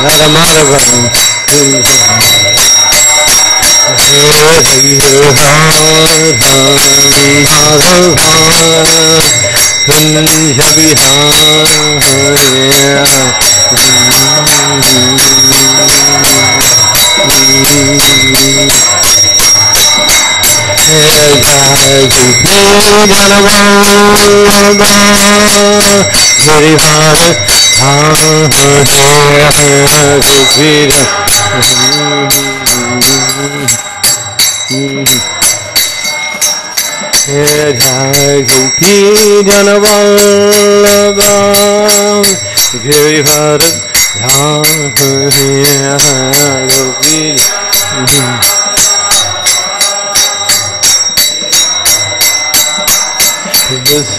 Radha Madhava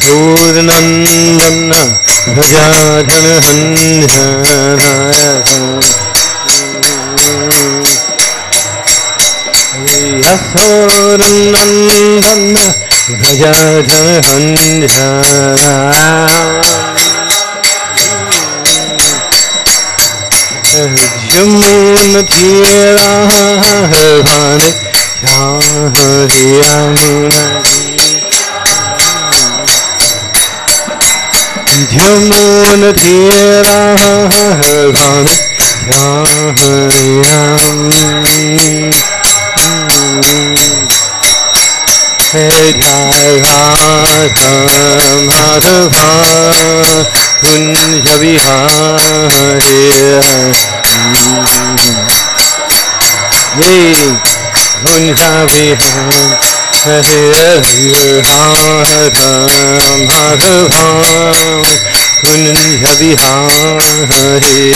Surnandana Bhajadana Yasornandana Bhajadana Jamuna Tira Bhane Yamuna Jamuna Tira Bhane Madhava Kunja Vihari Kunja Vihari Madhava Kunja Vihari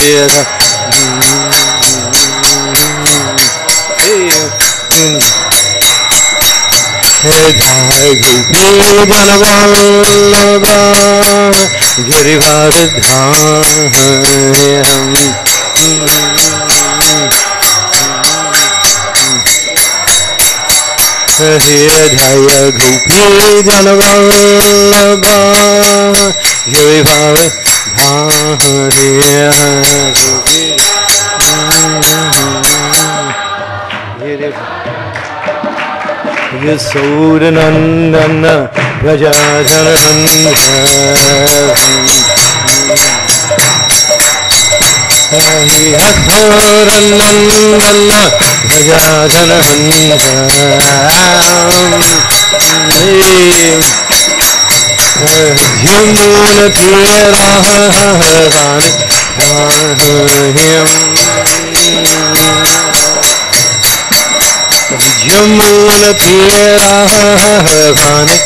Gopi Janavallabha Girivardhanayam Jaya Gopi Janavallabha Girivardhanayam Yasodanandana Vrajadhanandana Yasodanandana Vrajadhanandana Yamuna Tirahani Jamuna Tira Bhane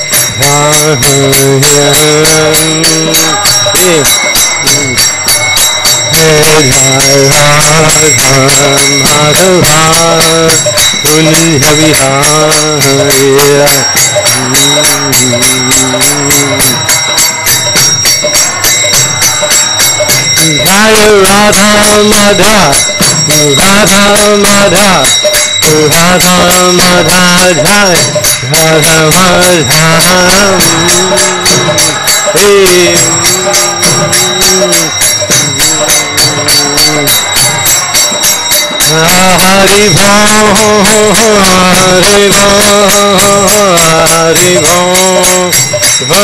Madhava Kunja Vihari Jaya Radha Madha Radha Madha Radha Madha Jai Radha Madha Hari Bho Hari Bho Hari Bho Hari Bho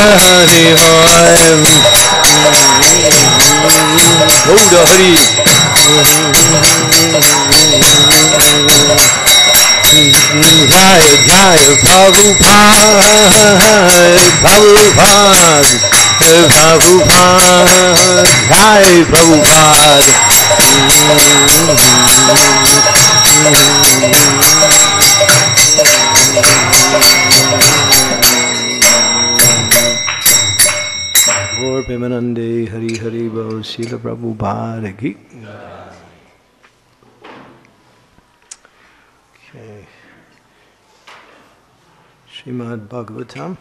Buddha Hari Jaya Jaya Prabhupada Prabhupada Prabhupada Jaya Prabhupada Gaur Premanande Hari Hari Bol Srila Prabhupada Ki. Okay. Srimad Bhagavatam.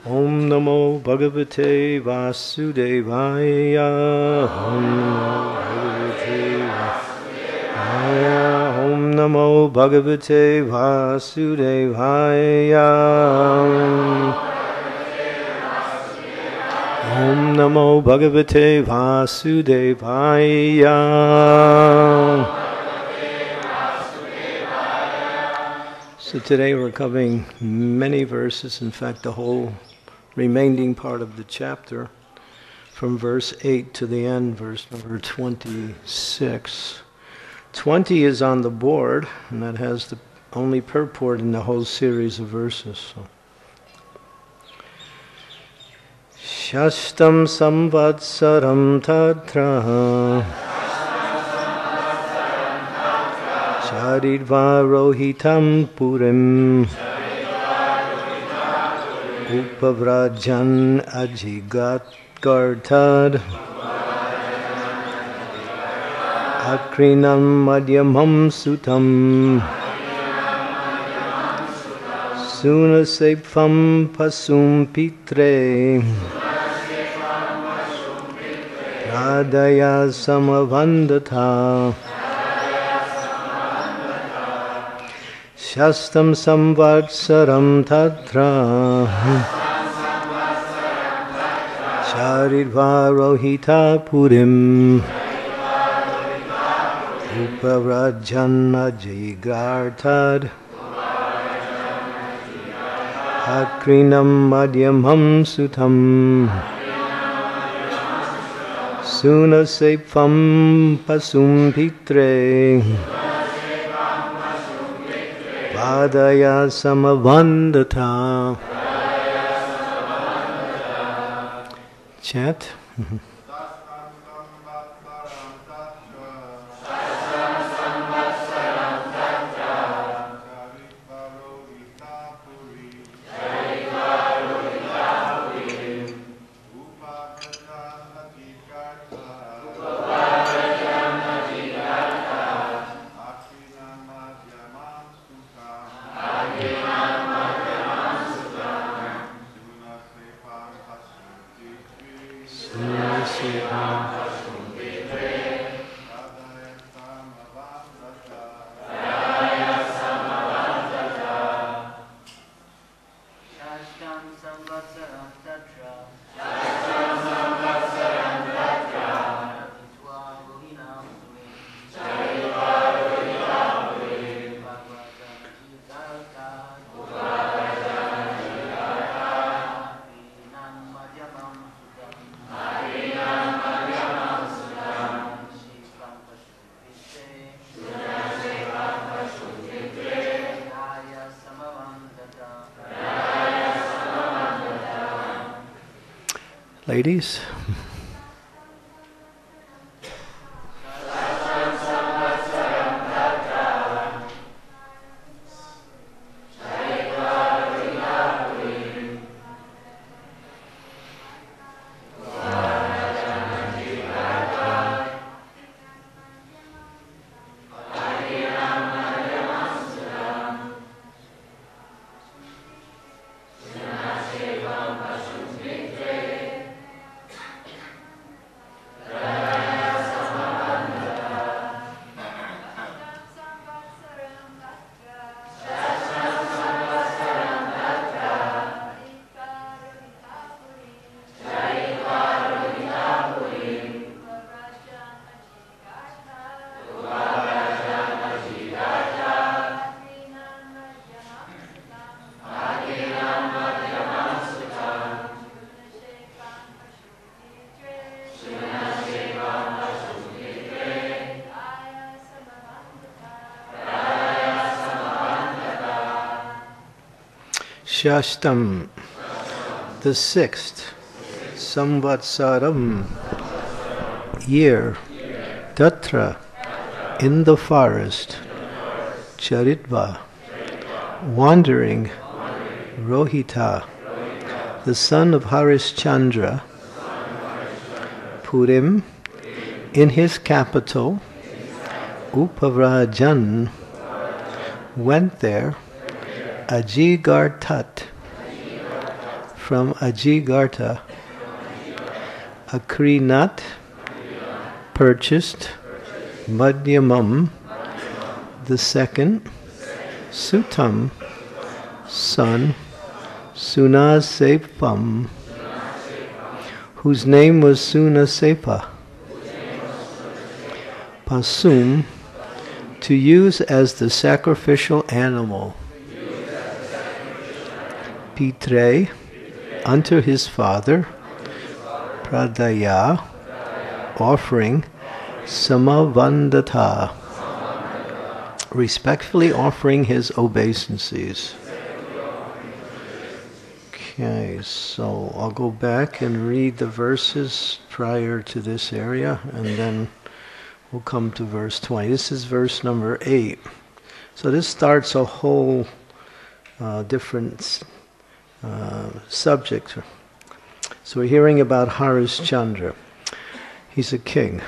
Om Namo Bhagavate Vasudevaya. Om Namo Bhagavate Vasudevaya. Om Om Namo Bhagavate Vasudevaya. So today we're covering many verses, in fact the whole remaining part of the chapter, from verse 8 to the end, verse number 26. 20 is on the board, and that has the only purport in the whole series of verses. So. Shastam samvatsaram tatra charidva rohitam purim upavrajjan ajigat gartad akrinam madhyamam sutam sunasepam pasum pitre Radaya samavandata Shastam samvatsaram tatra Charidva rohita purim Upavrajana jigartad Akrinam madhyamam sutam Sunasepam pasum pitre Vadaya samavandata. Chant. Ladies. Shastam, the sixth, Samvatsaram, year, Tatra, in the forest, Charitva, wandering, Rohita, the son of Harishchandra, Purim, in his capital, Upavrajan, went there, Ajigartat, from Ajigarta, Akrinat, purchased, Madhyamam, the second, Sutam, son, Sunasepam, whose name was Sunasepa, Pasum, to use as the sacrificial animal, Pitre, unto his father, Pradaya, offering, Samavandata, respectfully offering his obeisances. Okay, so I'll go back and read the verses prior to this area, and then we'll come to verse 20. This is verse number 8. So this starts a whole different subject. So we're hearing about Harishchandra. He's a king.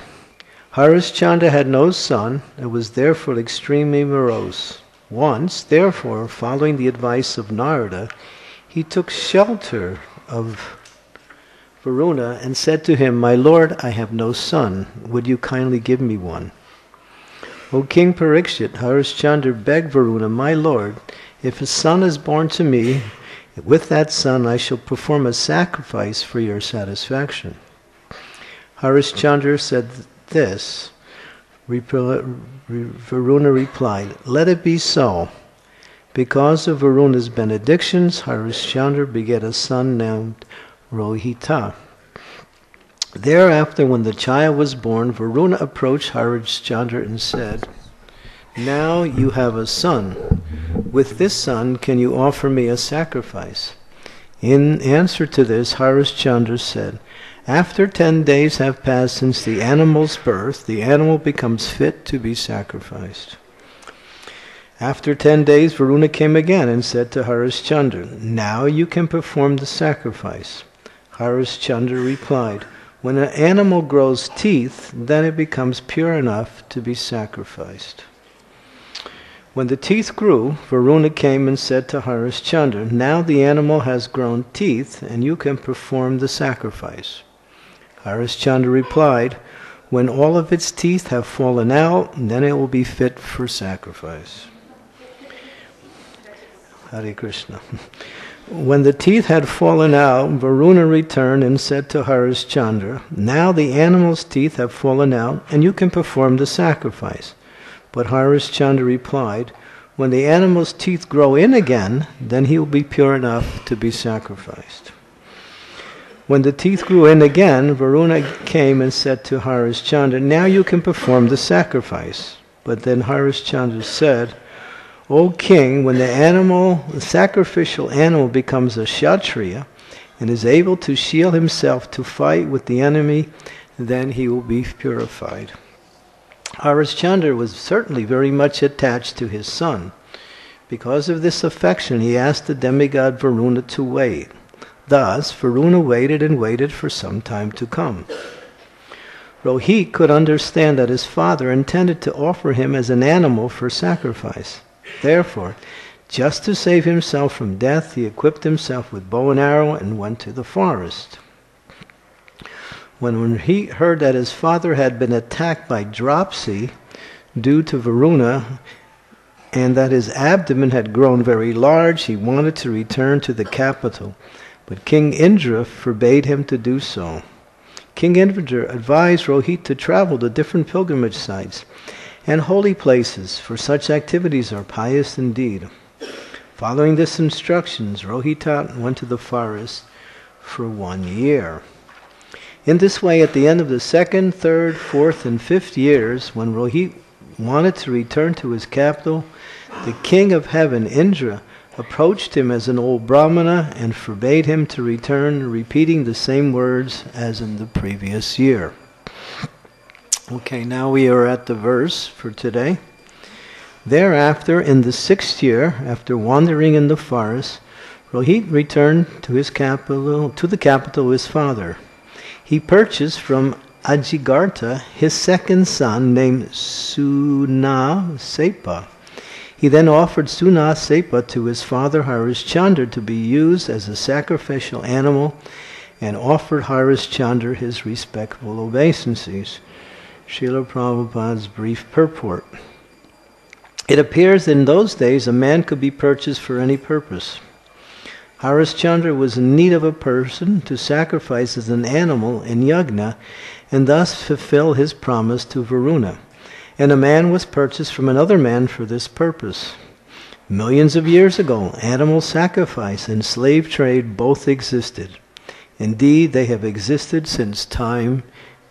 Harishchandra had no son and was therefore extremely morose. Once, therefore, following the advice of Narada, he took shelter of Varuna and said to him, "My lord, I have no son. Would you kindly give me one?" O King Parikshit, Harishchandra begged Varuna, "My lord, if a son is born to me, with that son I shall perform a sacrifice for your satisfaction." Harishchandra said this. Varuna replied, "Let it be so." Because of Varuna's benedictions, Harishchandra begat a son named Rohita. Thereafter, when the child was born, Varuna approached Harishchandra and said, "Now you have a son. With this son can you offer me a sacrifice?" In answer to this, Harishchandra said, "After 10 days have passed since the animal's birth, the animal becomes fit to be sacrificed." After 10 days, Varuna came again and said to Harishchandra, "Now you can perform the sacrifice." Harishchandra replied, "When an animal grows teeth, then it becomes pure enough to be sacrificed." When the teeth grew, Varuna came and said to Harishchandra, "Now the animal has grown teeth, and you can perform the sacrifice." Harishchandra replied, "When all of its teeth have fallen out, then it will be fit for sacrifice." Hare Krishna. When the teeth had fallen out, Varuna returned and said to Harishchandra, "Now the animal's teeth have fallen out, and you can perform the sacrifice." But Harishchandra replied, "When the animal's teeth grow in again, then he will be pure enough to be sacrificed." When the teeth grew in again, Varuna came and said to Harishchandra, "Now you can perform the sacrifice." But then Harishchandra said, "O king, when the sacrificial animal becomes a Kshatriya and is able to shield himself to fight with the enemy, then he will be purified." Harishchandra was certainly very much attached to his son. Because of this affection, he asked the demigod Varuna to wait. Thus, Varuna waited and waited for some time to come. Rohit could understand that his father intended to offer him as an animal for sacrifice. Therefore, just to save himself from death, he equipped himself with bow and arrow and went to the forest. When he heard that his father had been attacked by dropsy due to Varuna, and that his abdomen had grown very large, he wanted to return to the capital. But King Indra forbade him to do so. King Indra advised Rohit to travel to different pilgrimage sites and holy places, for such activities are pious indeed. Following these instructions, Rohita went to the forest for 1 year. In this way, at the end of the 2nd, 3rd, 4th, and 5th years, when Rohit wanted to return to his capital, the king of heaven, Indra, approached him as an old Brahmana and forbade him to return, repeating the same words as in the previous year. Okay, now we are at the verse for today. Thereafter, in the 6th year, after wandering in the forest, Rohit returned to the capital of his father. He purchased from Ajigartha his second son named Sunasepa. He then offered Sunasepa to his father Harishchandra to be used as a sacrificial animal and offered Harishchandra his respectful obeisances. Srila Prabhupada's brief purport. It appears in those days a man could be purchased for any purpose. Harishchandra was in need of a person to sacrifice as an animal in yagna and thus fulfill his promise to Varuna. And a man was purchased from another man for this purpose. Millions of years ago, animal sacrifice and slave trade both existed. Indeed, they have existed since time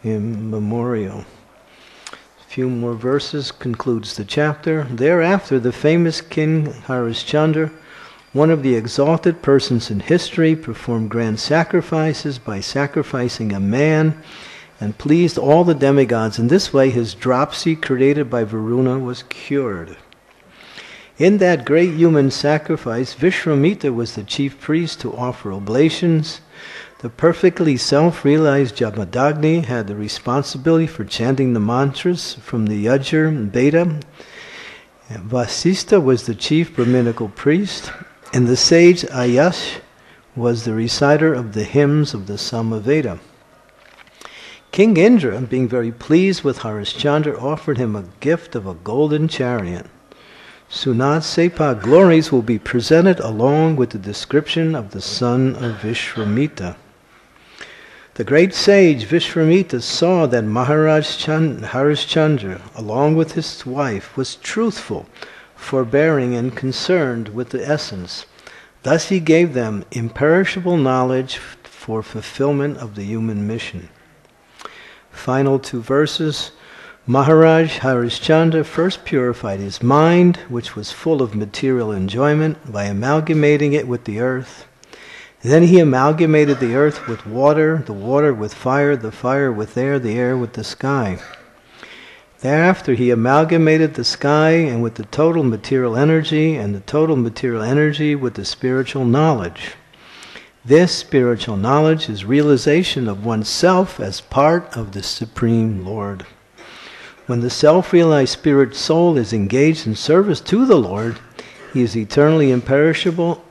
immemorial. A few more verses concludes the chapter. Thereafter, the famous King Harishchandra, one of the exalted persons in history, performed grand sacrifices by sacrificing a man and pleased all the demigods. In this way, his dropsy created by Varuna was cured. In that great human sacrifice, Vishwamitra was the chief priest to offer oblations. The perfectly self-realized Jamadagni had the responsibility for chanting the mantras from the Yajur and Veda. Vasista was the chief Brahminical priest, and the sage Ayash was the reciter of the hymns of the Samaveda. King Indra, being very pleased with Harishchandra, offered him a gift of a golden chariot. Sunat Sepa glories will be presented along with the description of the son of Vishwamitra. The great sage Vishwamitra saw that Maharaj Harishchandra, along with his wife, was truthful, forbearing, and concerned with the essence. Thus he gave them imperishable knowledge for fulfillment of the human mission. Final two verses. Maharaj Harishchandra first purified his mind, which was full of material enjoyment, by amalgamating it with the earth. Then he amalgamated the earth with water, the water with fire, the fire with air, the air with the sky. Thereafter he amalgamated the sky and with the total material energy, and the total material energy with the spiritual knowledge. This spiritual knowledge is realization of oneself as part of the Supreme Lord. When the self-realized spirit soul is engaged in service to the Lord, he is eternally imperceptible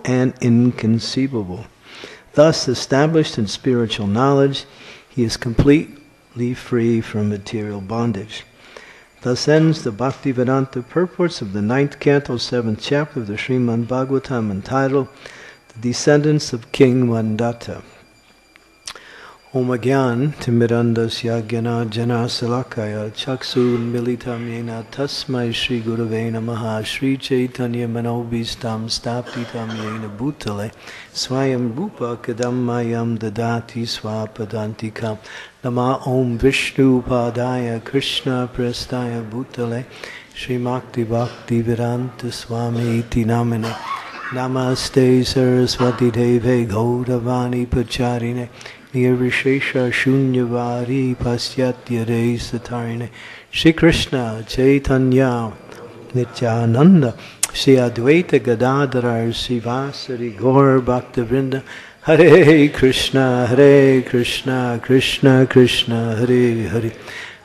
and inconceivable. Thus, established in spiritual knowledge, he is completely free from material bondage. Thus ends the Bhaktivedanta purports of the 9th canto, 7th chapter of the Srimad Bhagavatam, entitled The Descendants of King Mandata. Om Agyan Timirandasya Gyana Jana Salakaya Chaksu Militam Yena Tasmai Shri Gurave Namaha Shri Chaitanya Manobhistam Stapitam Yena Bhutale Swayam Rupa Kadammayam Dadati Swapadantikam Nama Om Vishnu Padaya Krishna Prestaya Bhutale Shri Makti Bhakti Vedanta Swami Iti Namine Namaste Saraswati Deve Gaudavani Pacharine Nirvishesha Shunyavadi Pasyatya Satarine Shri Krishna Chaitanya Nityananda Shri Advaita Gadadhara Sivasari Gaur Bhaktavrinda Hare Krishna Krishna Krishna Hare Hare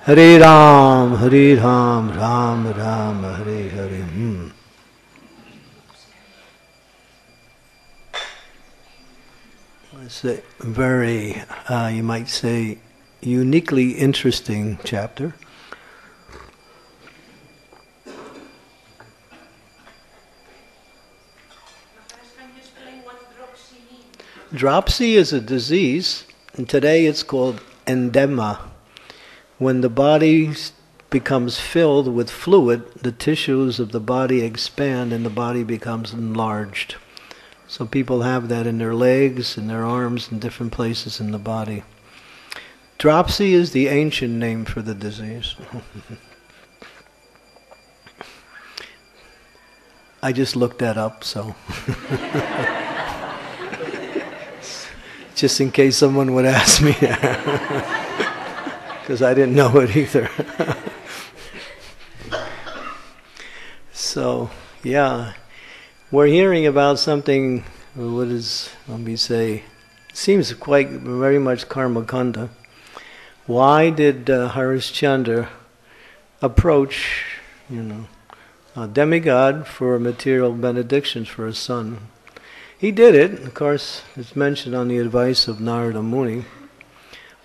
Hare Ram Ram Ram Hare Hare. It's a very, you might say, uniquely interesting chapter. Dropsy is a disease, and today it's called endema. When the body becomes filled with fluid, the tissues of the body expand and the body becomes enlarged. So people have that in their legs, in their arms, in different places in the body. Dropsy is the ancient name for the disease. I just looked that up, so... just in case someone would ask me, because I didn't know it either. So, yeah, we're hearing about something, what is, let me say, seems quite very much karmakanda. Why did Harishchandra approach, a demigod for material benedictions for his son? He did it, of course, it's mentioned on the advice of Narada Muni.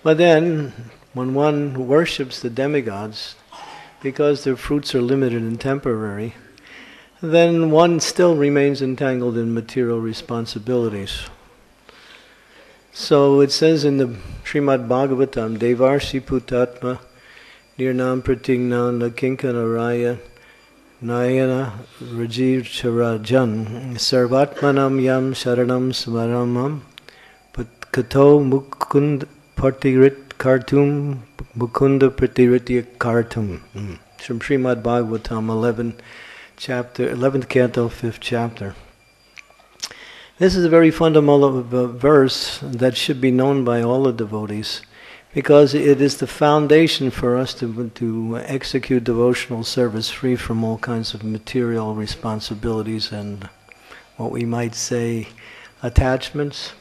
But then, when one worships the demigods, because their fruits are limited and temporary, then one still remains entangled in material responsibilities. So it says in the Srimad Bhagavatam, Devarshi Putatma Nirnam Pratignan Kinkanaraya Nayana Rajiv Charajan Sarvatmanam Yam Sharanam Smaramam Kato Mukund Partirit Kartum Mukunda Pratiritya Kartum. From Srimad Bhagavatam 11th canto, 5th chapter. This is a very fundamental verse that should be known by all the devotees, because it is the foundation for us to execute devotional service free from all kinds of material responsibilities and what we might say attachments.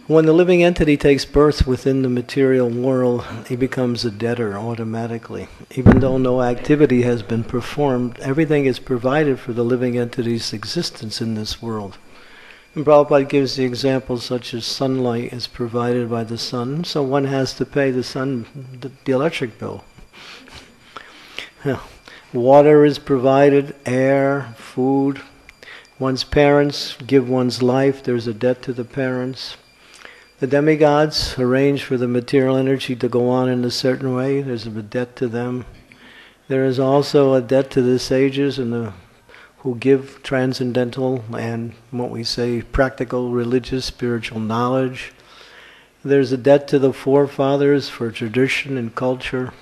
When the living entity takes birth within the material world, he becomes a debtor automatically. Even though no activity has been performed, everything is provided for the living entity's existence in this world. And Prabhupada gives the examples such as sunlight is provided by the sun, so one has to pay the sun the electric bill. Water is provided, air, food. One's parents give one's life, there's a debt to the parents. The demigods arrange for the material energy to go on in a certain way. There's a debt to them. There is also a debt to the sages and who give transcendental and what we say practical, religious, spiritual knowledge. There's a debt to the forefathers for tradition and culture.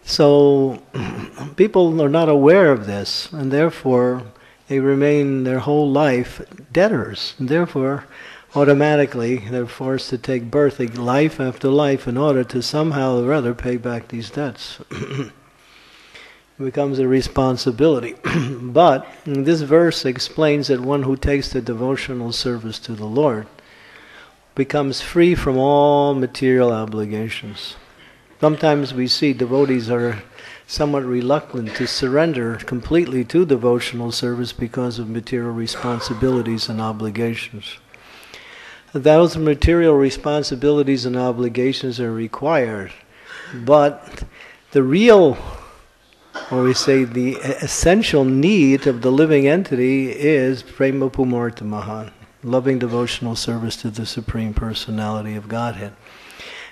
So people are not aware of this, and therefore they remain their whole life debtors. And therefore, automatically, they're forced to take birth life after life in order to somehow or other pay back these debts. It becomes a responsibility. But this verse explains that one who takes the devotional service to the Lord becomes free from all material obligations. Sometimes we see devotees are somewhat reluctant to surrender completely to devotional service because of material responsibilities and obligations. Those material responsibilities and obligations are required, but the real, or we say the essential need of the living entity is prema pumartamahan, loving devotional service to the Supreme Personality of Godhead.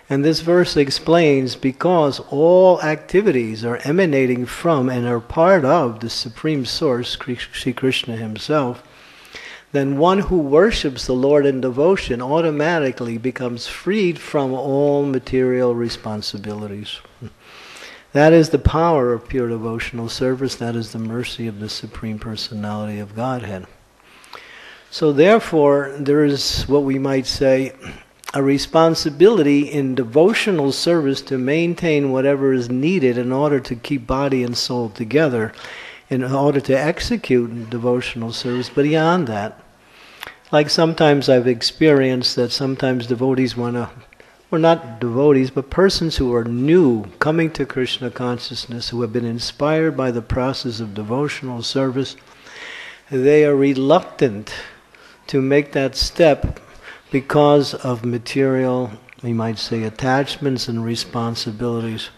And this verse explains, because all activities are emanating from and are part of the Supreme Source, Sri Krishna Himself, then one who worships the Lord in devotion automatically becomes freed from all material responsibilities. That is the power of pure devotional service. That is the mercy of the Supreme Personality of Godhead. So therefore, there is what we might say a responsibility in devotional service to maintain whatever is needed in order to keep body and soul together, in order to execute devotional service. But beyond that, like sometimes I've experienced that sometimes devotees or not devotees, but persons who are new, coming to Krishna consciousness, who have been inspired by the process of devotional service, they are reluctant to make that step because of material, we might say, attachments and responsibilities.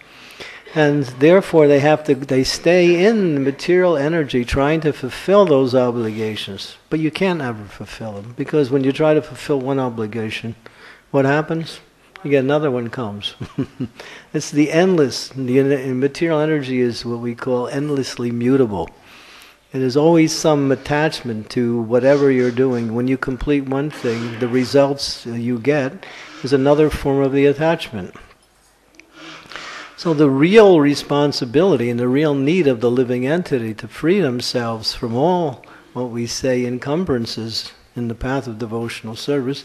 And therefore they stay in the material energy trying to fulfill those obligations. But you can't ever fulfill them, because when you try to fulfill one obligation, what happens? You get another one comes. It's the endless. The material energy is what we call endlessly mutable. And there's always some attachment to whatever you're doing. When you complete one thing, the results you get is another form of the attachment. So the real responsibility and the real need of the living entity to free themselves from all what we say encumbrances in the path of devotional service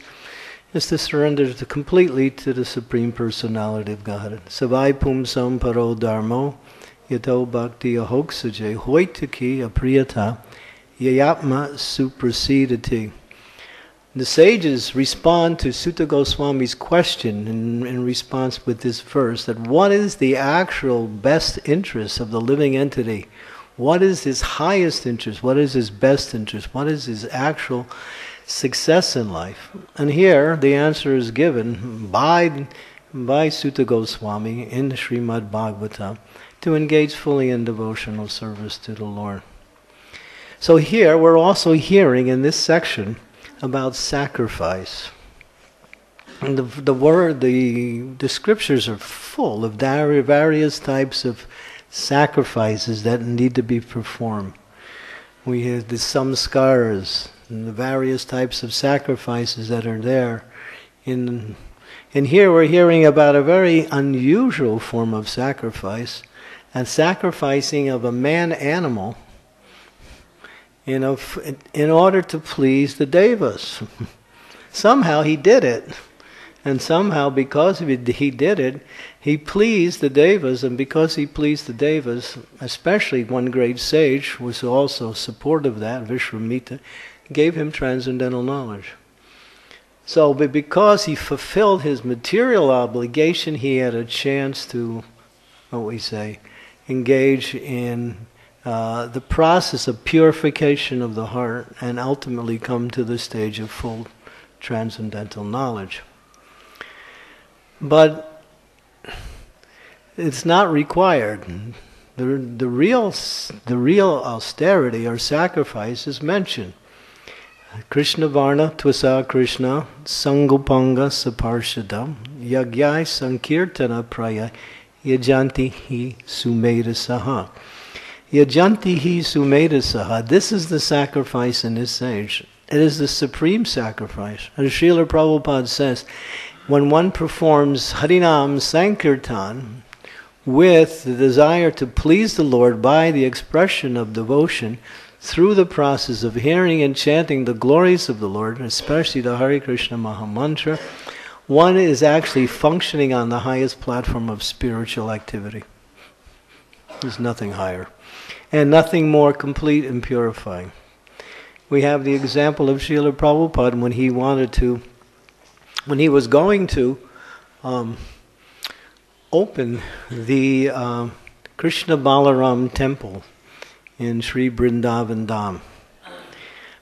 is to surrender completely to the Supreme Personality of Godhead. Savai pumsam paro dharmo yato bhakti ahoksaje hoitaki apriyata yayatma suprasidati. The sages respond to Sutta Goswami's question in response with this verse, that what is the actual best interest of the living entity? What is his highest interest? What is his best interest? What is his actual success in life? And here the answer is given by Sutta Goswami in the Srimad Bhagavatam, to engage fully in devotional service to the Lord. So here we're also hearing in this section about sacrifice. And the scriptures are full of various types of sacrifices that need to be performed. We have the samskaras and the various types of sacrifices that are there. And here we're hearing about a very unusual form of sacrifice, and sacrificing of a man-animal, in order to please the devas. Somehow he did it. And somehow, because he did it, he pleased the devas, and because he pleased the devas, especially one great sage was also supportive of that, Vishwamitra, gave him transcendental knowledge. So, but because he fulfilled his material obligation, he had a chance to, engage in the process of purification of the heart and ultimately come to the stage of full transcendental knowledge. But it's not required. The real austerity or sacrifice is mentioned. Krishna Varna Tvasa Krishna Sangopanga Saparshadam Yagyai Sankirtana Praya Yajanti Hi Sumeda Saha. Yajanti Hi Sumeda Saha. This is the sacrifice in this age. It is the supreme sacrifice. As Srila Prabhupada says, when one performs Harinam Sankirtan with the desire to please the Lord by the expression of devotion through the process of hearing and chanting the glories of the Lord, especially the Hare Krishna Maha Mantra, one is actually functioning on the highest platform of spiritual activity. There's nothing higher. And nothing more complete and purifying. We have the example of Srila Prabhupada when he was going to open the Krishna Balaram temple in Sri Vrindavan Dham.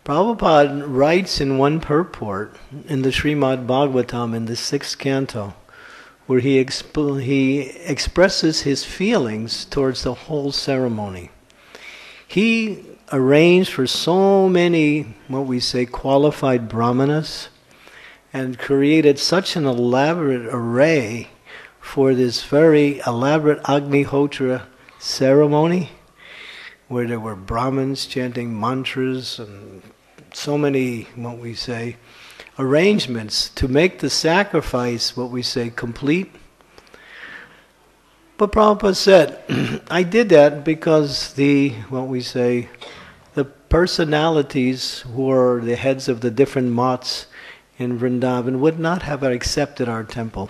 Prabhupada writes in one purport in the Srimad Bhagavatam in the 6th canto, where he expresses his feelings towards the whole ceremony. He arranged for so many, qualified brahmanas, and created such an elaborate array for this very elaborate Agnihotra ceremony, where there were Brahmins chanting mantras and so many, arrangements to make the sacrifice, complete. But Prabhupada said, I did that because the personalities who are the heads of the different mats in Vrindavan would not have accepted our temple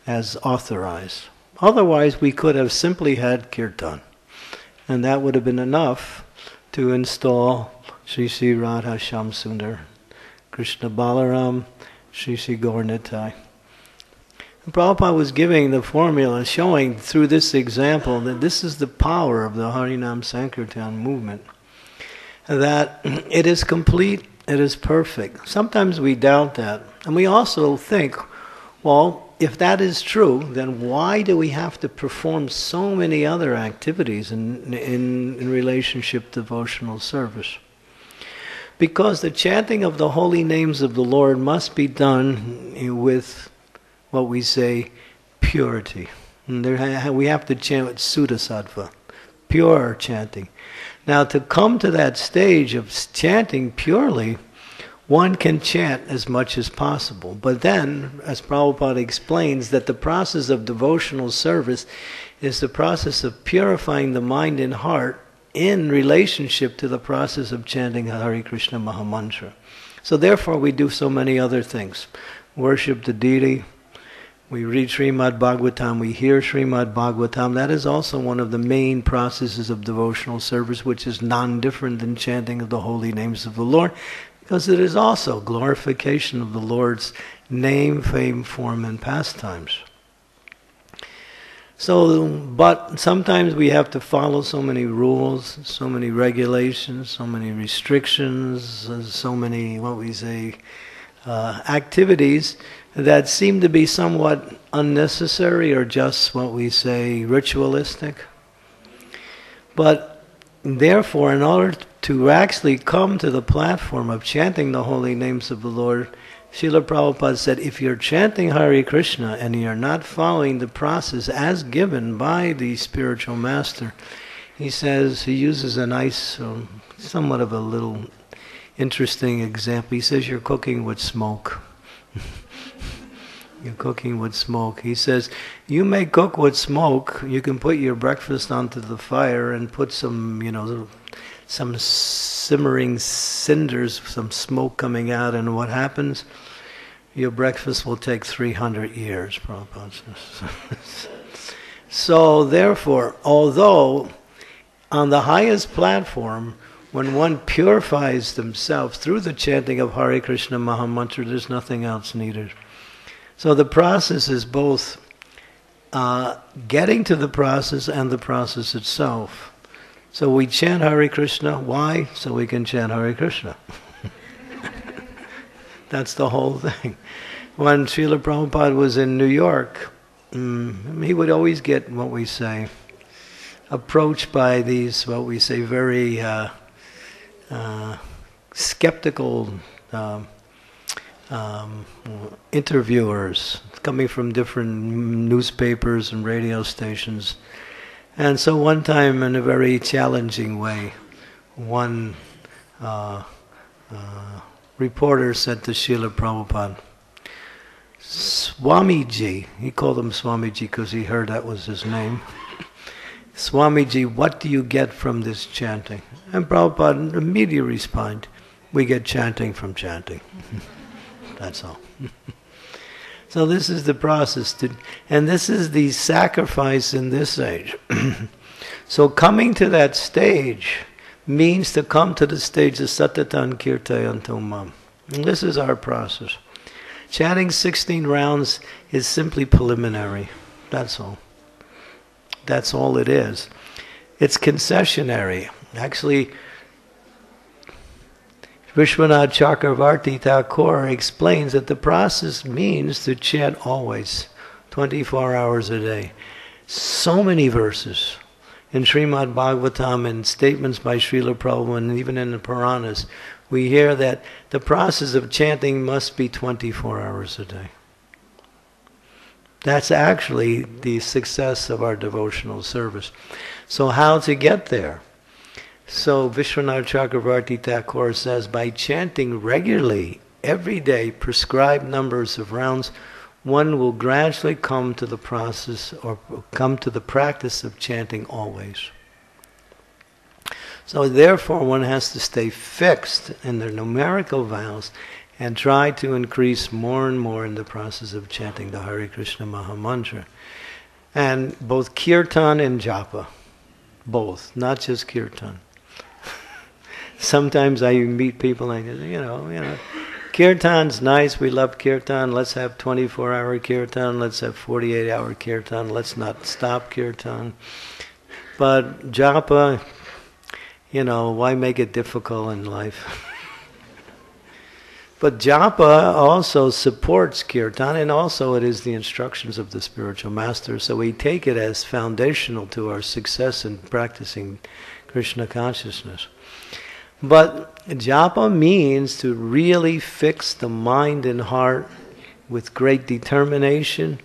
as authorized. Otherwise, we could have simply had kirtan. And that would have been enough to install Sri Sri Radha Shamsundar, Krishna Balaram, Sri Sri Gaurnitai. And Prabhupada was giving the formula, showing through this example that this is the power of the Harinam Sankirtan movement. That it is complete, it is perfect. Sometimes we doubt that. And we also think, well, if that is true, then why do we have to perform so many other activities in relationship to devotional service? Because the chanting of the holy names of the Lord must be done with purity. And we have to chant with Sudasattva, pure chanting. Now, to come to that stage of chanting purely, one can chant as much as possible. But then, as Prabhupada explains, that the process of devotional service is the process of purifying the mind and heart in relationship to the process of chanting Hare Krishna Maha Mantra. So therefore we do so many other things. Worship the deity, we read Srimad Bhagavatam, we hear Srimad Bhagavatam. That is also one of the main processes of devotional service, which is non-different than chanting of the holy names of the Lord, because it is also glorification of the Lord's name, fame, form, and pastimes. So, but sometimes we have to follow so many rules, so many regulations, so many restrictions, so many, activities that seem to be somewhat unnecessary or just ritualistic. But therefore, in order to actually come to the platform of chanting the holy names of the Lord, Srila Prabhupada said, if you're chanting Hare Krishna and you're not following the process as given by the spiritual master, he says, he uses a nice, somewhat of a little interesting example. He says, you're cooking with smoke. You're cooking with smoke. He says, you may cook with smoke. You can put your breakfast onto the fire and put some, some simmering cinders, some smoke coming out, and what happens? Your breakfast will take 300 years, Prabhupada says. So therefore, although on the highest platform, when one purifies themselves through the chanting of Hare Krishna Mahamantra, there's nothing else needed. So the process is both getting to the process and the process itself. So we chant Hare Krishna. Why? So we can chant Hare Krishna. That's the whole thing. When Srila Prabhupada was in New York, he would always get, what we say, approached by these, what we say, very skeptical interviewers coming from different newspapers and radio stations. And so one time, in a very challenging way, one reporter said to Srila Prabhupada, Swamiji, he called him Swamiji because he heard that was his name, Swamiji, what do you get from this chanting? And Prabhupada immediately responded, we get chanting from chanting. That's all. So this is the process, and this is the sacrifice in this age. So coming to that stage means to come to the stage of Satatan Kirtayanto Mam. And this is our process. Chanting 16 rounds is simply preliminary. That's all. That's all it is. It's concessionary. Actually, Vishwanath Chakravarti Thakur explains that the process means to chant always, 24 hours a day. So many verses in Srimad Bhagavatam and statements by Srila Prabhupada and even in the Puranas, we hear that the process of chanting must be 24 hours a day. That's actually the success of our devotional service. So how to get there? So Vishwanath Chakravarti Thakur says, by chanting regularly, every day, prescribed numbers of rounds, one will gradually come to the process or come to the practice of chanting always. So therefore one has to stay fixed in their numerical vows and try to increase more and more in the process of chanting the Hare Krishna Mahamantra. And both kirtan and japa, both, not just kirtan. Sometimes I meet people and I say, kirtan's nice, we love kirtan, let's have 24-hour kirtan, let's have 48-hour kirtan, let's not stop kirtan. But japa, why make it difficult in life? But japa also supports kirtan, and also it is the instructions of the spiritual master, so we take it as foundational to our success in practicing Krishna consciousness. But japa means to really fix the mind and heart with great determination,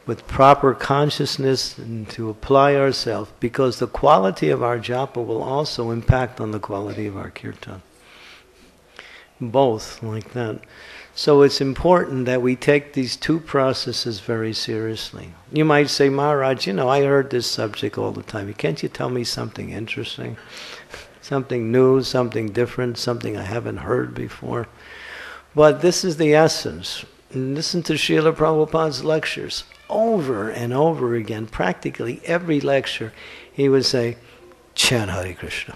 with proper consciousness, and to apply ourselves, because the quality of our japa will also impact on the quality of our kirtan. Both like that. So it's important that we take these two processes very seriously. You might say, Maharaj, I heard this subject all the time. Can't you tell me something interesting? Something new, something different, something I haven't heard before. But this is the essence. Listen to Srila Prabhupada's lectures over and over again. Practically every lecture he would say, chant Hare Krishna.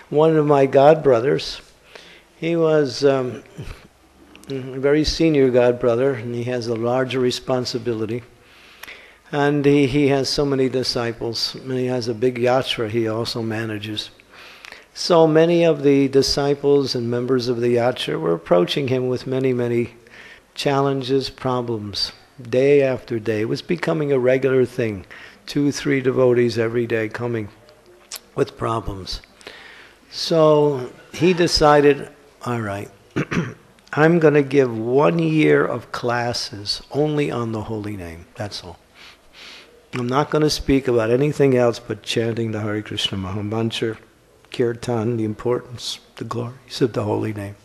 One of my godbrothers, he was a very senior godbrother, and he has a larger responsibility. And he has so many disciples, and he has a big yatra he also manages. So many of the disciples and members of the yatra were approaching him with many, many challenges, problems, day after day. It was becoming a regular thing. 2, 3 devotees every day coming with problems. So he decided, all right, I'm going to give 1 year of classes only on the holy name. That's all. I'm not going to speak about anything else but chanting the Hare Krishna Mahamantra, Kirtan, the importance, the glories of the holy name.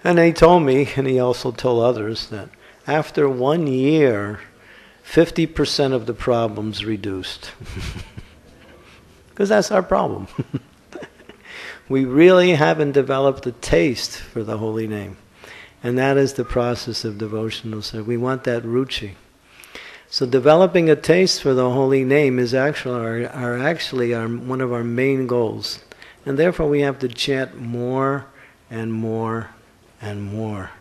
And he told me, and he also told others, that after 1 year, 50% of the problems reduced. Because that's our problem. We really haven't developed a taste for the holy name. And that is the process of devotional service. We want that ruchi. So developing a taste for the holy name is actually one of our main goals. And therefore we have to chant more and more and more.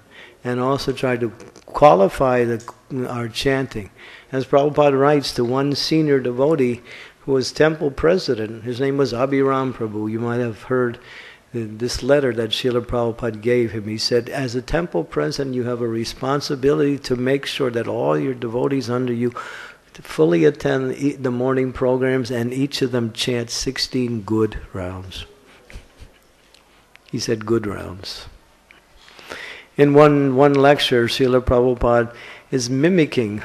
And also try to qualify our chanting. As Prabhupada writes to one senior devotee who was temple president, his name was Abhiram Prabhu. You might have heard this letter that Srila Prabhupada gave him. He said, as a temple president, you have a responsibility to make sure that all your devotees under you fully attend the morning programs and each of them chant 16 good rounds. He said good rounds. In one lecture, Srila Prabhupada is mimicking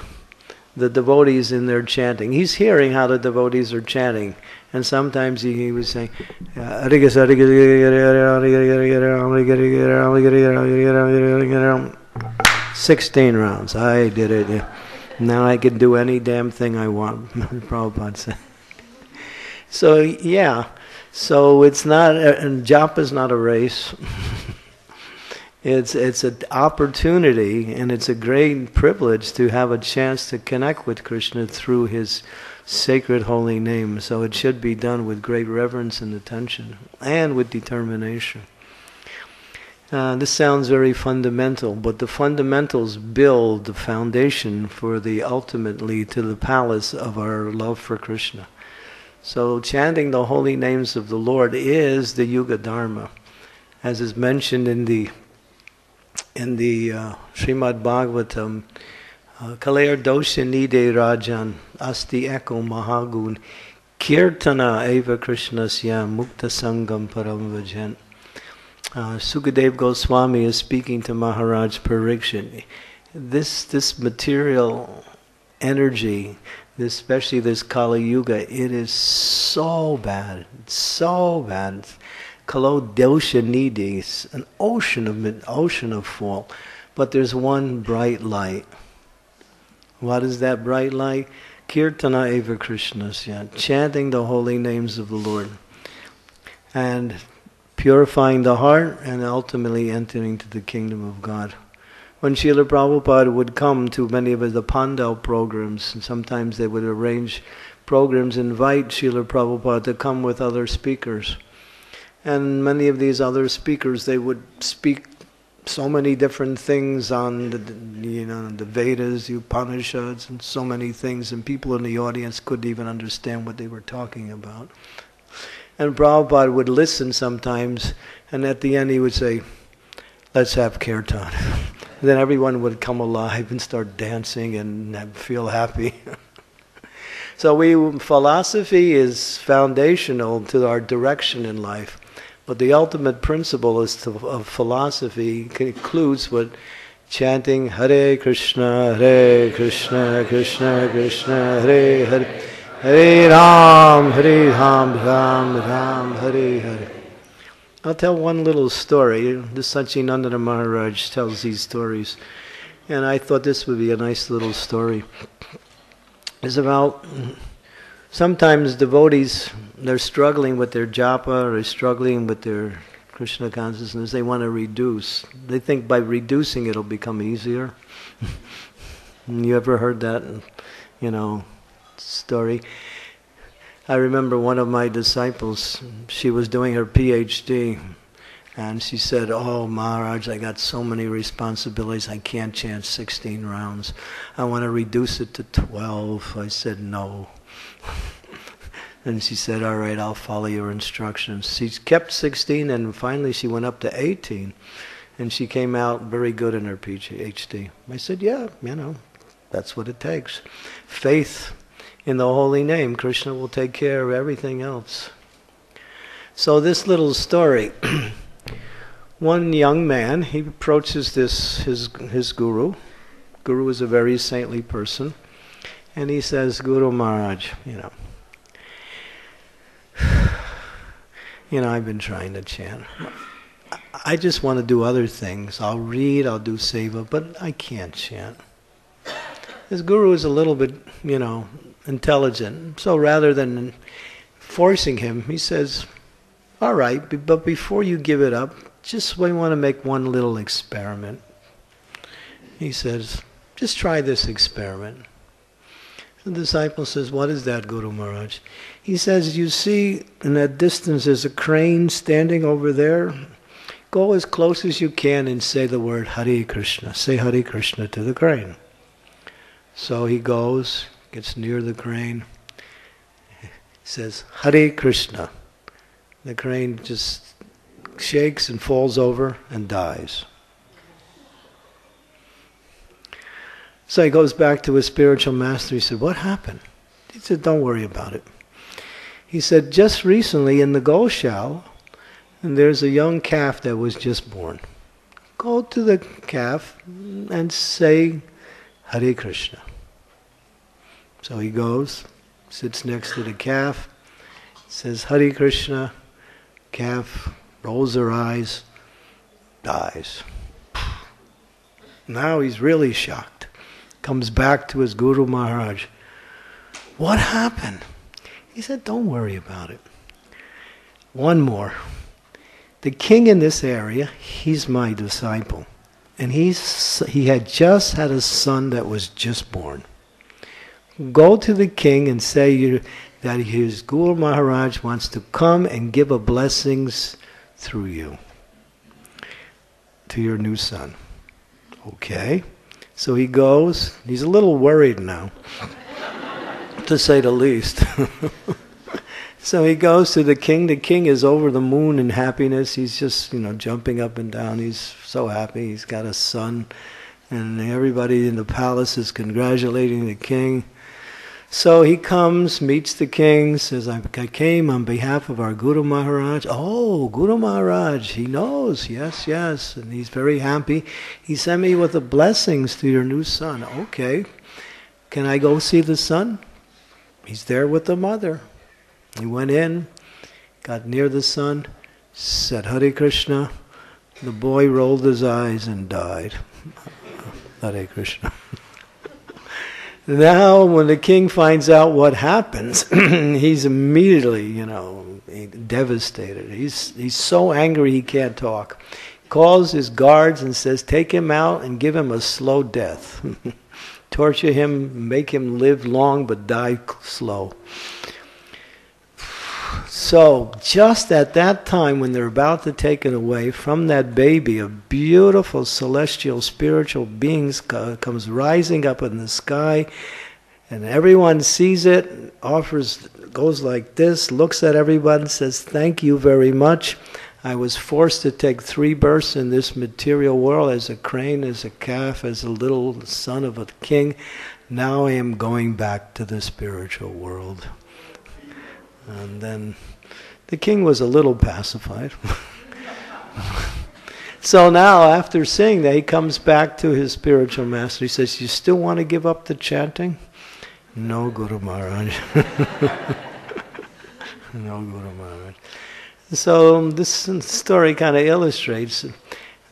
the devotees in their chanting. He's hearing how the devotees are chanting. And sometimes he was saying, 16 rounds. I did it. Yeah. Now I can do any damn thing I want, Prabhupada said. So, yeah. So it's not, japa is not a race. It's an opportunity, and it's a great privilege to have a chance to connect with Krishna through his sacred holy name. So it should be done with great reverence and attention, and with determination. This sounds very fundamental, but the fundamentals build the foundation for ultimately to the palace of our love for Krishna. So chanting the holy names of the Lord is the Yuga Dharma, as is mentioned in the Srimad Bhagavatam. Kaler dosha nide rajan asti eko mahagun kirtana eva krishnasya mukta sangam param vajan. Sukadeva Goswami is speaking to Maharaj Parikshit. This material energy, especially this Kali Yuga, it is so bad, so bad. Kalo dosha nidis, an ocean of fault. But there's one bright light. What is that bright light? Kirtana eva krishnasya, chanting the holy names of the Lord. And purifying the heart and ultimately entering into the kingdom of God. When Srila Prabhupada would come to many of the Pandal programs, and sometimes they would arrange programs, invite Srila Prabhupada to come with other speakers. And many of these other speakers, they would speak so many different things on the Vedas, the Upanishads, and so many things, and people in the audience couldn't even understand what they were talking about. And Prabhupada would listen sometimes, and at the end he would say, let's have kirtan. Then everyone would come alive and start dancing and feel happy. So philosophy is foundational to our direction in life. But the ultimate principle of philosophy includes what chanting Hare Krishna, Krishna Krishna, Hare Hare, Hare Ram, Ram Ram, Hare Hare. I'll tell one little story. The Sachinandana Maharaj tells these stories. And I thought this would be a nice little story. It's about sometimes devotees, they're struggling with their japa, or they're struggling with their Krishna consciousness. They want to reduce. They think by reducing it'll become easier. You ever heard that, story? I remember one of my disciples, she was doing her PhD, and she said, oh Maharaj, I got so many responsibilities, I can't chant 16 rounds. I want to reduce it to 12. I said, no. And she said, all right, I'll follow your instructions. She kept 16, and finally she went up to 18. And she came out very good in her PhD. I said, yeah, that's what it takes. Faith in the holy name. Krishna will take care of everything else. So this little story, one young man, he approaches his guru. Guru is a very saintly person. And he says, Guru Maharaj, I've been trying to chant. I just want to do other things. I'll read, I'll do seva, but I can't chant. His guru is a little bit, intelligent. So rather than forcing him, he says, all right, but before you give it up, we want to make one little experiment. He says, just try this experiment. The disciple says, what is that, Guru Maharaj? He says, you see in that distance there's a crane standing over there. Go as close as you can and say the word Hare Krishna. Say Hare Krishna to the crane. So he goes, gets near the crane, says Hare Krishna. The crane just shakes and falls over and dies. So he goes back to his spiritual master. He said, what happened? He said, don't worry about it. He said, just recently in the Goshaw, and there's a young calf that was just born. Go to the calf and say Hare Krishna. So he goes, sits next to the calf, says Hare Krishna. Calf rolls her eyes, dies. Now he's really shocked. Comes back to his Guru Maharaj. What happened? He said, don't worry about it. One more. The king in this area, he's my disciple. And he had just had a son that was just born. Go to the king and say that his Guru Maharaj wants to come and give a blessings through you to your new son. Okay. So he goes. He's a little worried now, to say the least. So he goes to the king. The king is over the moon in happiness. He's just, jumping up and down. He's so happy. He's got a son. And everybody in the palace is congratulating the king. So he comes, meets the king, says, I came on behalf of our Guru Maharaj. Oh, Guru Maharaj, he knows, yes. And he's very happy. He sent me with the blessings to your new son. Okay. Can I go see the son? He's there with the mother. He went in, got near the son, said Hare Krishna. The boy rolled his eyes and died. Hare Krishna. Now, when the king finds out what happens, he's immediately, devastated. He's so angry he can't talk. Calls his guards and says, take him out and give him a slow death. Torture him, make him live long but die slow. So, just at that time when they're about to take it away, from that baby, a beautiful celestial spiritual being comes rising up in the sky, and everyone sees it, goes like this, looks at everyone, says, thank you very much. I was forced to take 3 births in this material world as a crane, as a calf, as a little son of a king. Now I am going back to the spiritual world. And then the king was a little pacified. So now, after saying that, he comes back to his spiritual master. He says, you still want to give up the chanting? No, Guru Maharaj. No, Guru Maharaj. So this story kind of illustrates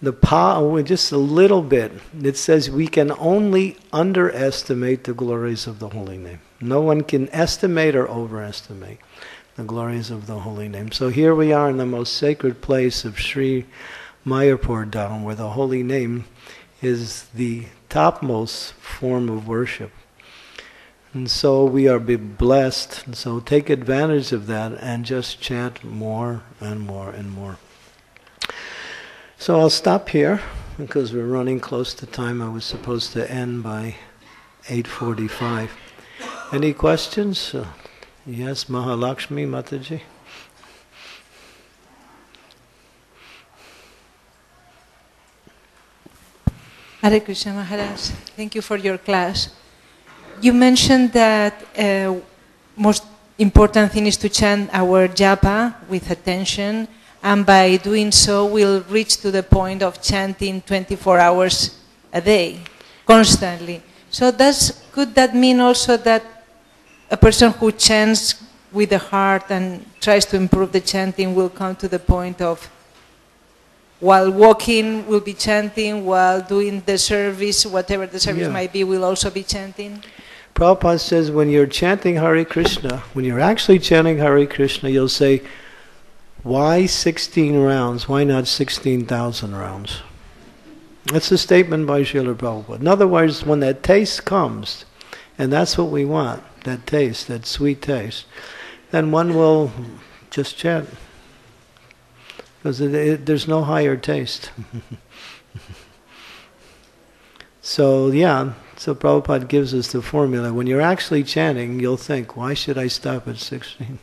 the power, just a little bit. It says we can only underestimate the glories of the holy name. No one can estimate or overestimate the glories of the holy name. So here we are in the most sacred place of Sri Mayapur Dham, where the holy name is the topmost form of worship. And so we are blessed. And so take advantage of that and just chant more and more and more. So I'll stop here because we're running close to time. I was supposed to end by 8:45. Any questions? Yes, Mahalakshmi Mataji. Hare Krishna Maharaj, thank you for your class. You mentioned that important thing is to chant our japa with attention, and by doing so we'll reach to the point of chanting 24 hours a day, constantly. So could that mean also that a person who chants with the heart and tries to improve the chanting will come to the point of, while walking will be chanting, while doing the service, whatever the service might be, will also be chanting? Prabhupada says when you're chanting Hare Krishna, when you're actually chanting Hare Krishna, you'll say, why 16 rounds? Why not 16,000 rounds? That's a statement by Srila Prabhupada. In other words, when that taste comes, and that's what we want, that taste, that sweet taste, then one will just chant. Because there's no higher taste. So Prabhupada gives us the formula. When you're actually chanting, you'll think, why should I stop at 16?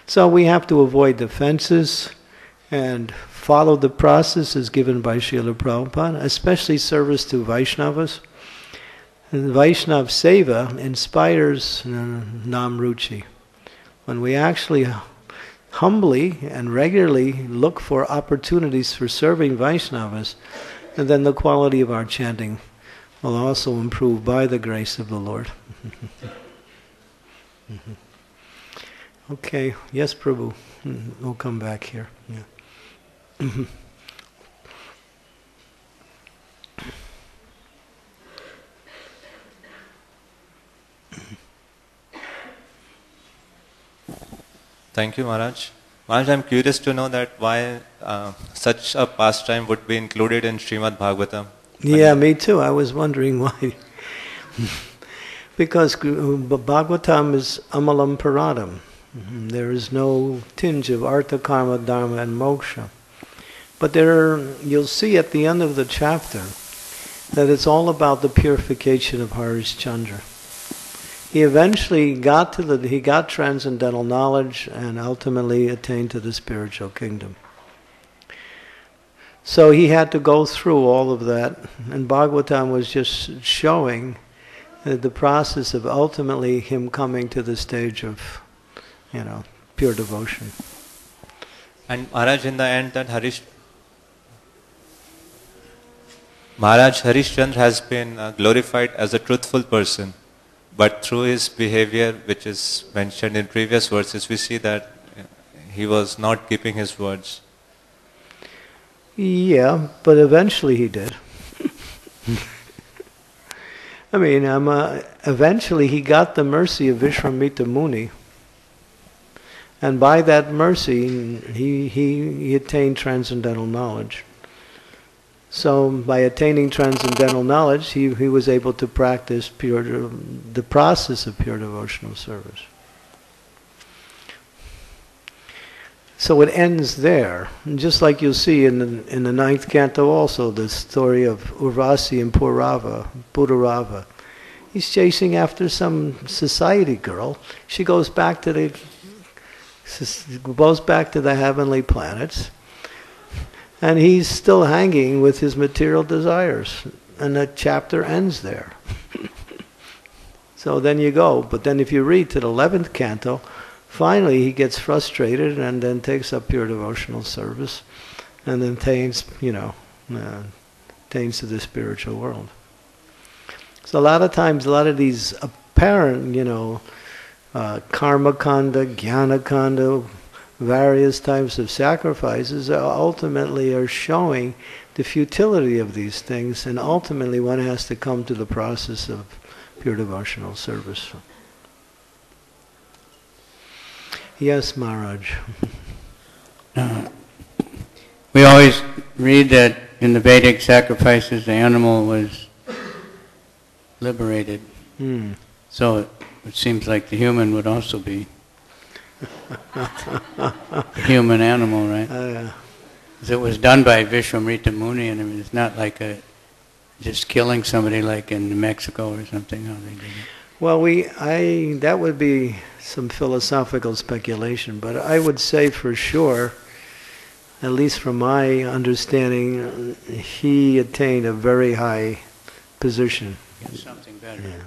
So we have to avoid the fences and follow the processes given by Srila Prabhupada, especially service to Vaishnavas. And Vaishnav Seva inspires Nam Ruchi. When we actually humbly and regularly look for opportunities for serving Vaishnavas, and then the quality of our chanting will also improve by the grace of the Lord. Okay, yes, Prabhu. We'll come back here. Yeah. Thank you, Maharaj. Maharaj, I'm curious to know that why such a pastime would be included in Srimad Bhagavatam. Yeah, me too. I was wondering why. Because Bhagavatam is amalam paradam. There is no tinge of artha, karma, dharma, and moksha. But you'll see at the end of the chapter that it's all about the purification of Harishchandra. He eventually got transcendental knowledge and ultimately attained to the spiritual kingdom. So he had to go through all of that, and Bhagavatam was just showing the process of ultimately him coming to the stage of, pure devotion. And Maharaj, in the end, that Harishchandra has been glorified as a truthful person. But through his behavior, which is mentioned in previous verses, we see that he was not keeping his words. Yeah, but eventually he did. Eventually he got the mercy of Vishwamitra Muni. And by that mercy, he attained transcendental knowledge. So by attaining transcendental knowledge, he was able to practice the process of pure devotional service. So it ends there. And just like you'll see in the 9th canto also, the story of Urvasi and Purava. He's chasing after some society girl. She goes back to the heavenly planets. And he's still hanging with his material desires. And the chapter ends there. So then you go. But then if you read to the 11th canto, finally he gets frustrated and then takes up pure devotional service. And then attains to the spiritual world. So a lot of times, a lot of these apparent, karma kanda, jnana kanda, various types of sacrifices ultimately are showing the futility of these things, and ultimately one has to come to the process of pure devotional service. Yes, Maharaj. We always read that in the Vedic sacrifices the animal was liberated. So it seems like the human would also be a human animal, right? It was done by Vishwamitra Muni, and it's not like just killing somebody like in Mexico or something. How they did it. Well, that would be some philosophical speculation, but I would say for sure, at least from my understanding, he attained a very high position. Something better. Yeah.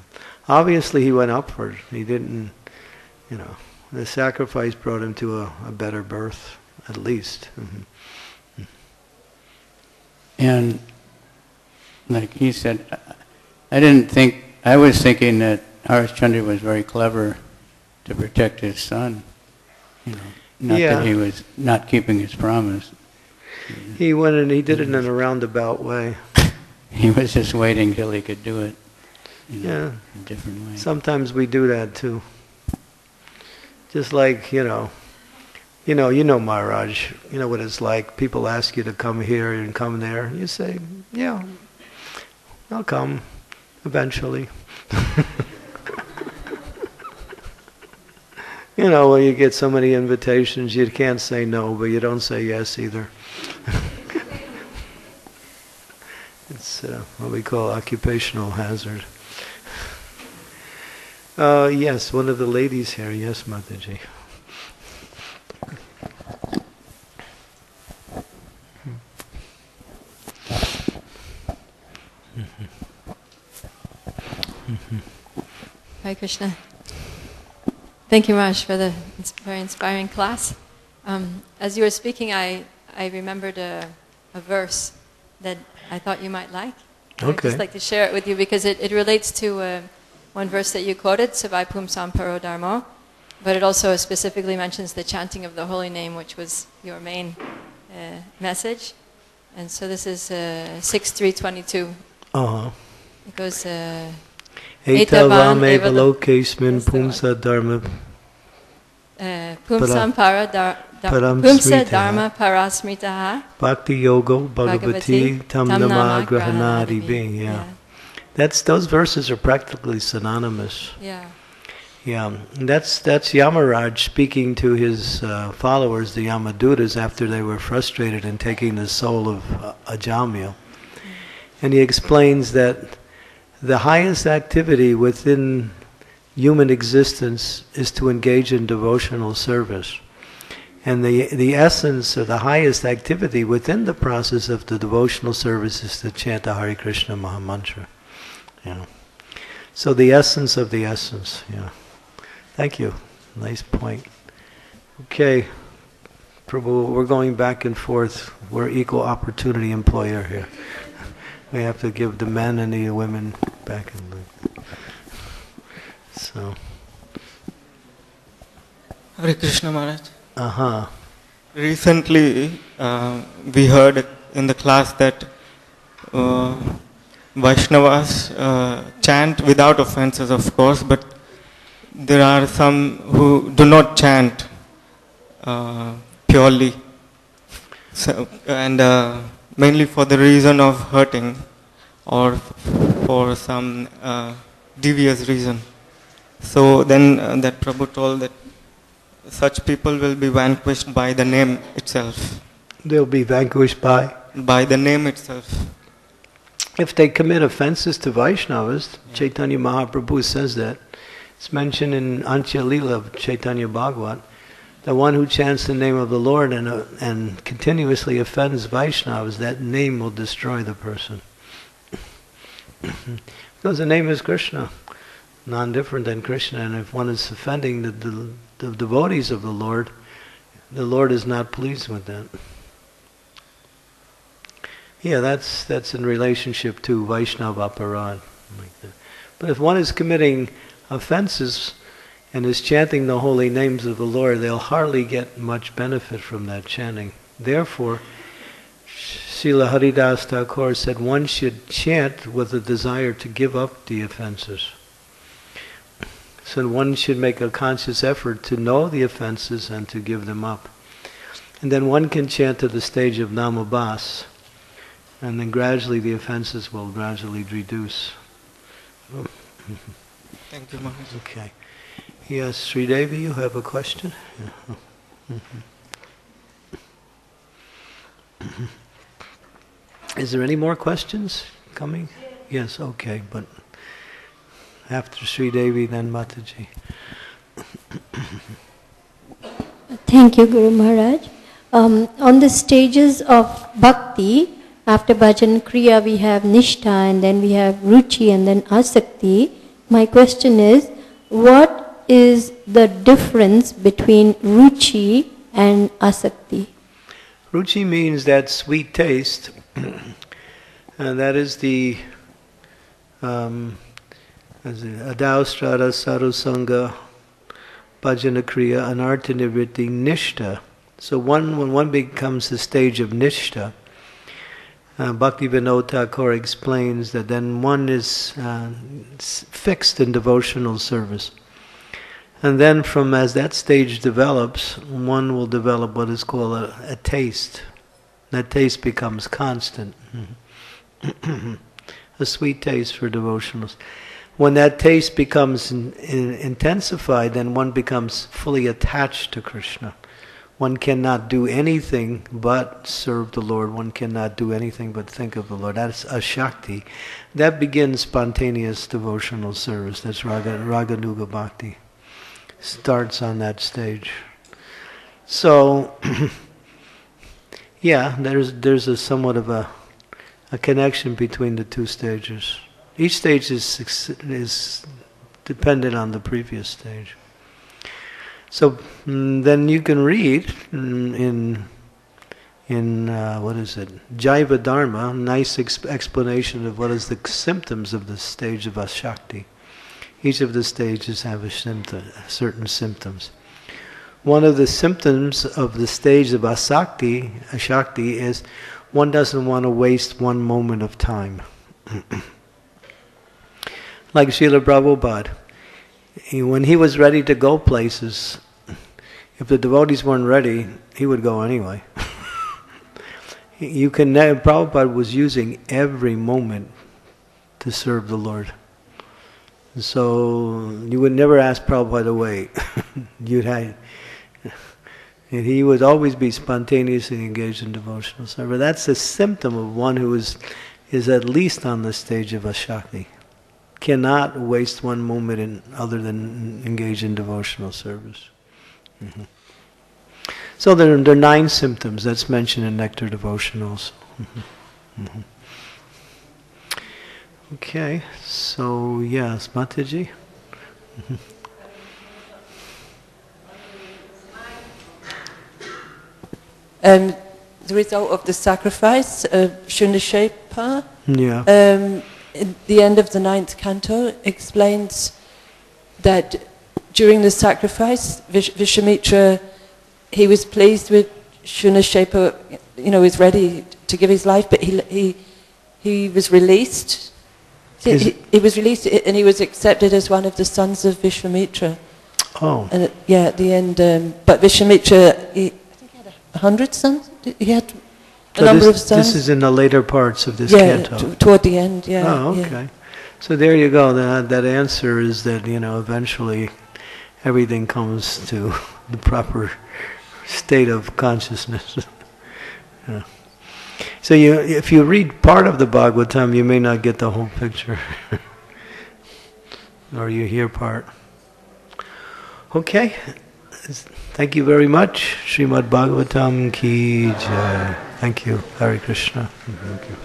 Obviously, he went upward. He didn't, you know, the sacrifice brought him to a better birth, at least. Mm-hmm. And like he said, I was thinking that Harishchandra was very clever to protect his son. You know, not that he was not keeping his promise. He went and he did it in a roundabout way. He was just waiting till he could do it. In a different way. Sometimes we do that too. Just like, you know Maharaj, you know what it's like. People ask you to come here and come there. You say, yeah, I'll come eventually. You know, when you get so many invitations, you can't say no, but you don't say yes either. It's what we call occupational hazard. Yes, one of the ladies here. Yes, Mataji. Hare Krishna. Thank you, Raj, for the very inspiring class. As you were speaking, I remembered a verse that I thought you might like. Okay. I'd just like to share it with you because it relates to one verse that you quoted, Savai Pum Samparo Dharmo, but it also specifically mentions the chanting of the holy name, which was your main message. And so this is 6.3.22. Uh-huh. It goes... Etavam eva lokesmin pumsa dharma Pumsa dharma parasmritaha bhakti yogo bhagavati tam nama grahanadi. Yeah. Those verses are practically synonymous. Yeah. Yeah. And that's Yamaraj speaking to his followers, the Yamadutas, after they were frustrated in taking the soul of Ajamil. And he explains that the highest activity within human existence is to engage in devotional service. And the essence or the highest activity within the process of the devotional service is to chant the Hare Krishna Mahamantra. Yeah. So the essence of the essence. Yeah. Thank you. Nice point. Okay. Prabhu, we're going back and forth. We're equal opportunity employer here. We have to give the men and the women back and forth. So. Hare Krishna Maharaj. Uh-huh. Recently, we heard in the class that Vaishnavas chant without offenses, of course, but there are some who do not chant purely, so, and mainly for the reason of hurting or for some devious reason. So then that Prabhu told that such people will be vanquished by the name itself. They'll be vanquished by? By the name itself. If they commit offenses to Vaishnavas, Chaitanya Mahaprabhu says that. It's mentioned in Antya Lila of Chaitanya Bhagavat. The one who chants the name of the Lord and continuously offends Vaishnavas, that name will destroy the person. Because the name is Krishna, non-different than Krishna, and if one is offending the devotees of the Lord is not pleased with that. Yeah, that's in relationship to Vaishnava aparad. Like that. But if one is committing offenses and is chanting the holy names of the Lord, they'll hardly get much benefit from that chanting. Therefore, Srila Haridas Thakur said one should chant with a desire to give up the offenses. So one should make a conscious effort to know the offenses and to give them up. And then one can chant to the stage of Namabhas, and then gradually the offenses will gradually reduce. Thank you, Maharaj. Okay. Yes, Sridevi, you have a question? Is there any more questions coming? Yes, okay, but after Sridevi, then Mataji. Thank you, Guru Maharaj. On the stages of bhakti, after bhajan kriya we have nishtha, and then we have ruchi, and then asakti. My question is, what is the difference between ruchi and asakti? Ruchi means that sweet taste, and that is the adaustrada sarusanga bhajana kriya anartha nivritti nishta. So when one becomes the stage of nishta, Bhakti Vinod Thakur explains that then one is fixed in devotional service. And then as that stage develops, one will develop what is called a taste. That taste becomes constant. A sweet taste for devotionals. When that taste becomes intensified, then one becomes fully attached to Krishna. One cannot do anything but serve the Lord. One cannot do anything but think of the Lord. That's a Shakti. That begins spontaneous devotional service. That's Raganuga Bhakti. Starts on that stage. So, yeah, there's a somewhat of a connection between the two stages. Each stage is dependent on the previous stage. So then you can read in what is it? Jaiva Dharma, nice explanation of what is the symptoms of the stage of Ashakti. Each of the stages have certain symptoms. One of the symptoms of the stage of Ashakti is one doesn't want to waste one moment of time. Like Srila Prabhupada. When he was ready to go places, if the devotees weren't ready, he would go anyway. Prabhupada was using every moment to serve the Lord. So you would never ask Prabhupada to wait. And he would always be spontaneously engaged in devotional service. That's a symptom of one who is at least on the stage of Ashakti. Cannot waste one moment other than engage in devotional service. Mm-hmm. So there are 9 symptoms that's mentioned in Nectar Devotionals. Mm-hmm. Mm-hmm. Okay, so yes, Mataji. Mm-hmm. The result of the sacrifice of Shunashepa. Yeah. In the end of the 9th canto explains that during the sacrifice, Vishwamitra, he was pleased with Shunashepa, was ready to give his life, but he was released. He was released and he was accepted as one of the sons of Vishwamitra. Oh. And at the end, but Vishwamitra, I think he had 100 sons? He had a number of sons. This is in the later parts of this canto. Toward the end, yeah. Oh, okay. Yeah. So there you go. That answer is that, eventually everything comes to the proper state of consciousness. Yeah. So if you read part of the Bhagavatam, you may not get the whole picture. Or you hear part. Okay. Thank you very much. Srimad Bhagavatam ki jai. Thank you. Hare Krishna. Thank you.